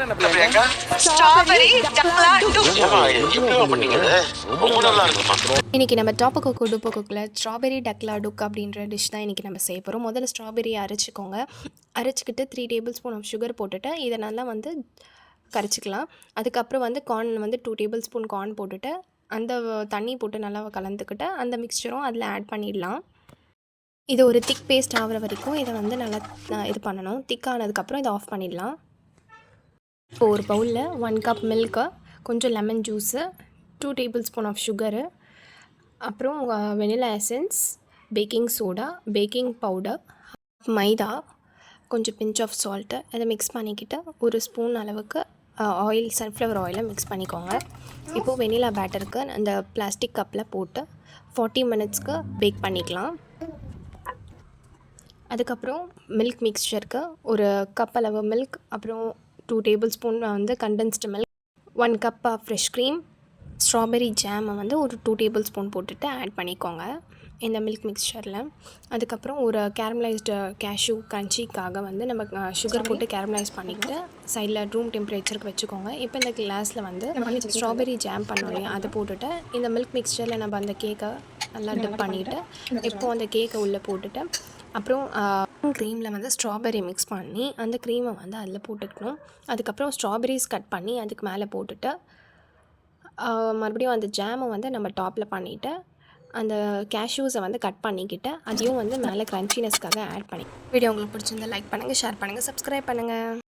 Priyanka strawberry டக்லாட்டு ரொம்ப நல்லா இருக்குமா. இன்றைக்கி நம்ம டாப்புக்கு டுப்புக்குள்ள ஸ்ட்ராபெரி டக்லா டுக் அப்படின்ற டிஷ் தான் இன்றைக்கி நம்ம செய்ய போகிறோம். முதல்ல ஸ்ட்ராபெரியை அரைச்சிக்கோங்க. அரைச்சிக்கிட்டு 3 டேபிள் ஸ்பூன் ஆஃப் சுகர் போட்டுட்டு இதை நல்லா வந்து கரைச்சிக்கலாம். அதுக்கப்புறம் வந்து கார்ன் வந்து 2 டேபிள் ஸ்பூன் கார்ன் போட்டுட்டு அந்த தண்ணி போட்டு நல்லா கலந்துக்கிட்டு அந்த மிக்சரும் அதில் ஆட் பண்ணிடலாம். இது ஒரு திக் பேஸ்ட் ஆகிற வரைக்கும் இதை வந்து நல்லா இது பண்ணணும். திக் ஆனதுக்கப்புறம் இதை ஆஃப் பண்ணிடலாம். இப்போ ஒரு பவுலில் 1 கப் மில்க்கு, கொஞ்சம் lemon juice, 2 tablespoon of sugar, அப்புறம் vanilla essence, baking soda, baking powder, maida, கொஞ்சம் பிஞ்ச் ஆஃப் சால்ட்டு அதை மிக்ஸ் பண்ணிக்கிட்டு ஒரு ஸ்பூன் அளவுக்கு ஆயில், சன்ஃப்ளவர் ஆயிலை மிக்ஸ் பண்ணிக்கோங்க. இப்போது வெனிலா பேட்டருக்கு அந்த பிளாஸ்டிக் கப்பில் போட்டு 40 மினிட்ஸ்க்கு பேக் பண்ணிக்கலாம். அதுக்கப்புறம் மில்க் மிக்ஸ்சருக்கு ஒரு கப் அளவு மில்க், அப்புறம் 2 டேபிள் ஸ்பூன் வந்து condensed milk, 1 cup fresh cream, strawberry ஜாமை வந்து ஒரு 2 டேபிள் ஸ்பூன் போட்டுட்டு ஆட் பண்ணிக்கோங்க இந்த மில்க் மிக்ஸ்சரில். அதுக்கப்புறம் ஒரு கேரமலைஸ்டு கேஷ்யூ கன்ச்சிக்காக வந்து நம்ம சுகர் போட்டு கேரமலைஸ் பண்ணிக்கிட்டு சைடில் ரூம் டெம்பரேச்சருக்கு வச்சுக்கோங்க. இப்போ இந்த கிளாஸில் வந்து ஸ்ட்ராபெரி ஜாம் பண்ணோம் இல்லையா, அதை போட்டுட்டு இந்த மில்க் மிக்ஸ்சரில் நம்ம அந்த கேக்கை நல்லா டிப் பண்ணிவிட்டு இப்போது அந்த கேக்கை உள்ளே போட்டுட்டு அப்புறம் க்ரீமில் வந்து ஸ்ட்ராபெரி மிக்ஸ் பண்ணி அந்த க்ரீமை வந்து அதில் போட்டுக்கணும். அதுக்கப்புறம் ஸ்ட்ராபெரிஸ் கட் பண்ணி அதுக்கு மேலே போட்டுட்டு மறுபடியும் அந்த ஜாமை வந்து நம்ம டாப்பில் பண்ணிவிட்டு அந்த கேஷ்யூஸை வந்து கட் பண்ணிக்கிட்டு அதையும் வந்து மேலே க்ரன்ச்சினஸ்க்காக ஆட் பண்ணி. வீடியோ உங்களுக்கு பிடிச்சிருந்தா லைக் பண்ணுங்கள், ஷேர் பண்ணுங்கள், சப்ஸ்கிரைப் பண்ணுங்கள்.